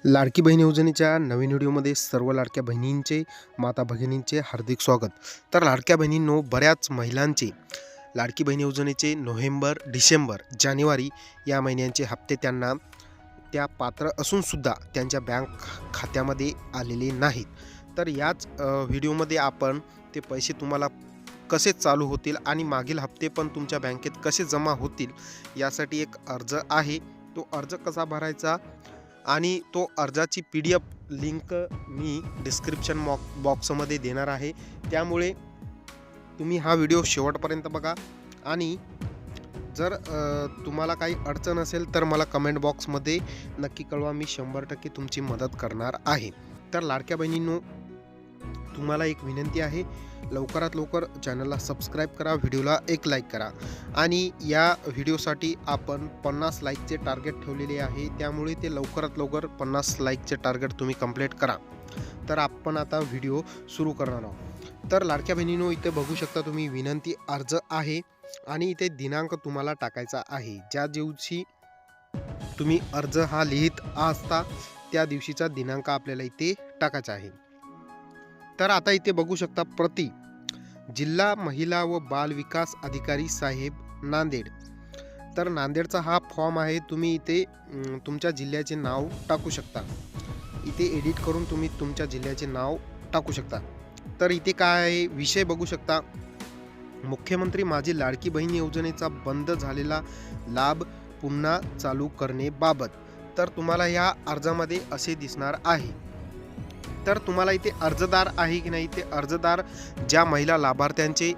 लाडकी बहीण योजनेच्या नवीन व्हिडिओमध्ये सर्व लाडक्या बहिणींचे माता भगिनींचे हार्दिक स्वागत। तर लाडक्या बहिणींनो, बऱ्याच महिलांचे लाडकी बहीण योजनेचे नोव्हेंबर, डिसेंबर, जानेवारी या महिन्यांचे हप्ते त्यांना त्या पात्र असून सुद्धा त्यांच्या बँक खात्यामध्ये आलेले नाहीत। तर याच व्हिडिओमध्ये आपण ते पैसे तुम्हाला कसे चालू होतील आणि मागील हप्ते पण तुमच्या बँकेत कसे जमा होतील यासाठी एक अर्ज आहे। तो अर्ज कसा भरायचा आणि तो अर्जाची PDF लिंक मी डिस्क्रिप्शन बॉक्समध्ये देणार आहे। त्यामुळे तुम्ही हा व्हिडिओ शेवटपर्यंत बघा आणि जर तुम्हाला काही अडचण असेल तर मला कमेंट बॉक्समध्ये नक्की कळवा, मी 100% तुमची मदत करणार आहे। तर लाडक्या बहिणींनो, तुम्हाला एक विनंती आहे, लवकरात लवकर चॅनलला सबस्क्राईब करा, व्हिडिओला एक लाईक करा आणि या व्हिडिओसाठी आपण 50 लाईकचे टार्गेट ठेवलेले आहे। त्यामुळे ते लवकरात लवकर 50 लाईकचे टार्गेट तुम्ही कंप्लीट करा। तर आपण आता व्हिडिओ सुरू करणार आहोत। तर लाडक्या बहिणींनो, इथे बघू शकता तुम्ही विनंती अर्ज आहे आणि इथे दिनांक तुम्हाला टाकायचा आहे। ज्या दिवशी तुम्ही अर्ज हा लिहित असता त्या दिवशीचा दिनांक आपल्याला इथे टाकायचा आहे। तर आता इथे बघू शकता, प्रति जिल्हा महिला व बाल विकास अधिकारी साहेब, नांदेड। तर नांदेडचा हा फॉर्म आहे। तुम्ही इथे तुमच्या जिल्ह्याचे नाव टाकू शकता, इथे एडिट करून तुम्ही तुमच्या जिल्ह्याचे नाव टाकू शकता। तर इथे काय आहे, विषय बघू शकता, मुख्यमंत्री माझी लाडकी बहीण योजनेचा बंद झालेला लाभ पुन्हा चालू करणे बाबत। तर तुम्हाला या अर्जामध्ये असे दिसणार आहे। तर तुम्हाला इथे अर्जदार आहे की नाही, ते अर्जदार ज्या महिला लाभार्थ्यांचे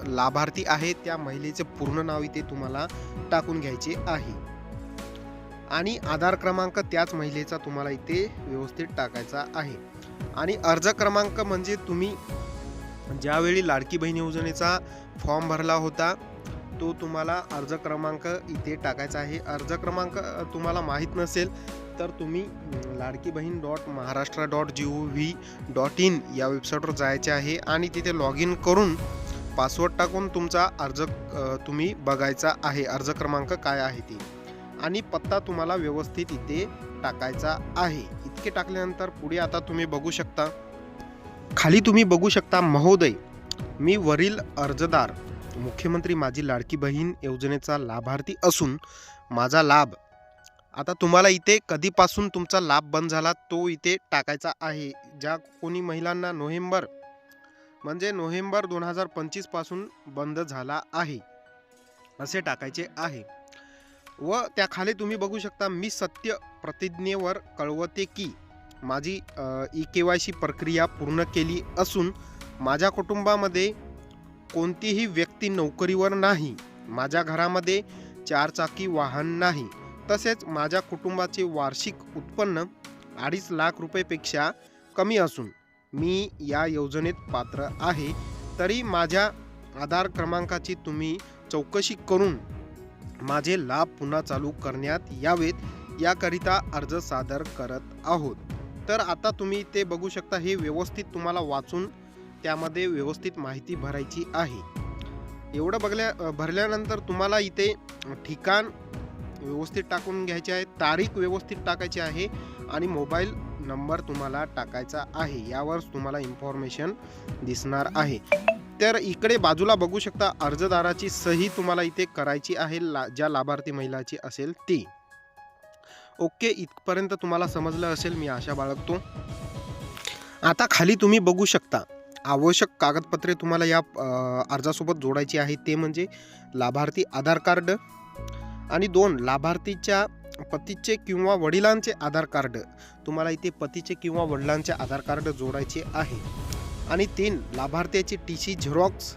लाभार्थी आहेत त्या महिलेचे पूर्ण नाव इथे तुम्हाला टाकून घ्यायचे आहे आणि आधार क्रमांक त्याच महिलेचा तुम्हाला इथे व्यवस्थित टाकायचा आहे। आणि अर्ज क्रमांक म्हणजे तुम्ही ज्यावेळी लाडकी बहीण योजनेचा फॉर्म भरला होता तो तुम्हाला अर्ज क्रमांक इथे टाकायचा आहे। अर्ज क्रमांक तुम्हाला माहीत नसेल तर तुम्ही ladkibaheen.maharashtra.gov.in या वेबसाईटवर जायचे आहे आणि तिथे लॉग इन करून पासवर्ड टाकून तुमचा अर्ज तुम्ही बघायचा आहे, अर्ज क्रमांक काय आहे ते, आणि पत्ता तुम्हाला व्यवस्थित इथे टाकायचा आहे। इतके टाकल्यानंतर पुढे आता तुम्ही बघू शकता, खाली तुम्ही बघू शकता, महोदय मी वरील अर्जदार मुख्यमंत्री माझी लाडकी बहीण योजनेचा लाभार्थी असून माझा लाभ, आता तुम्हाला इथे कधीपासून तुमचा लाभ बंद झाला तो इथे टाकायचा आहे। ज्या कोणी महिलांना नोव्हेंबर 2025 पासून बंद झाला आहे असे टाकायचे आहे। व त्याखाली तुम्ही बघू शकता, मी सत्य प्रतिज्ञेवर कळवते की माझी EKYC प्रक्रिया पूर्ण केली असून माझ्या कुटुंबामध्ये कोणतीही व्यक्ती नोकरीवर नाही, माझ्या घरामध्ये 4 चाकी वाहन नाही, तसेच माझ्या कुटुंबाचे वार्षिक उत्पन्न 2.5 लाख रुपयेपेक्षा कमी असून मी या योजनेत पात्र आहे। तरी माझ्या आधार क्रमांकाची तुम्ही चौकशी करून माझे लाभ पुन्हा चालू करण्यात यावेत याकरिता अर्ज सादर करत आहोत। तर आता तुम्ही ते बघू शकता, हे व्यवस्थित तुम्हाला वाचून त्यामध्ये व्यवस्थित माहिती भरायची आहे। एवढं भरल्यानंतर तुम्हाला इथे ठिकाण व्यवस्थित टाकून घ्यायचे आहे, तारीख व्यवस्थित टाकायची आहे आणि मोबाईल नंबर तुम्हाला टाकायचा आहे। यावर तुम्हाला इन्फॉर्मेशन दिसणार आहे। तर इकडे बाजूला बघू शकता, अर्जदाराची सही तुम्हाला इथे करायची आहे, ज्या लाभार्थी महिलाची असेल ती। ओके, इथपर्यंत तुम्हाला समजलं असेल, मी आशा बाळगतो। आता खाली तुम्ही बघू शकता, आवश्यक कागदपत्रे तुम्हाला या अर्जासोबत जोडायची आहे, ते म्हणजे लाभार्थी आधार कार्ड आणि 2 लाभार्थीच्या पतीचे किंवा वडिलांचे आधार कार्ड, तुम्हाला इथे पतीचे किंवा वडिलांचे आधार कार्ड जोडायचे आहे आणि 3 लाभार्थ्याची TC झेरॉक्स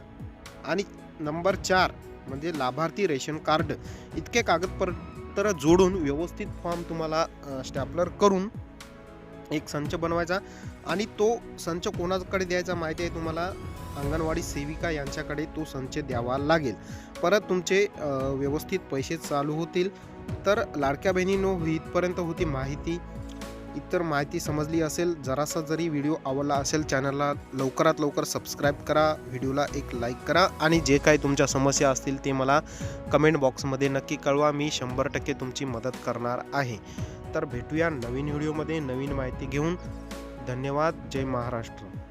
आणि नंबर 4 म्हणजे लाभार्थी रेशन कार्ड, इतके कागदपत्र जोडून व्यवस्थित फॉर्म तुम्हाला स्टॅपलर करून एक संच बनवायचा आणि तो संच कोणाकडे द्यायचा माहिती आहे तुम्हाला, अंगणवाडी सेविका यांच्याकडे तो संच द्यावा लागेल। परत तुमचे व्यवस्थित पैसे चालू होतील। तर लाडक्या बहिणींनो, इथपर्यंत होती माहिती। इतर माहिती समजली असेल, जरासा जरी व्हिडिओ आवडला असेल चॅनलला लवकरात लवकर सबस्क्राईब करा, व्हिडिओला एक लाईक करा आणि जे काही तुमच्या समस्या असतील ते मला कमेंट बॉक्समध्ये नक्की कळवा, मी 100% तुमची मदत करणार आहे। तर भेटूया नवीन व्हिडिओमध्ये नवीन माहिती घेऊन. धन्यवाद. जय महाराष्ट्र.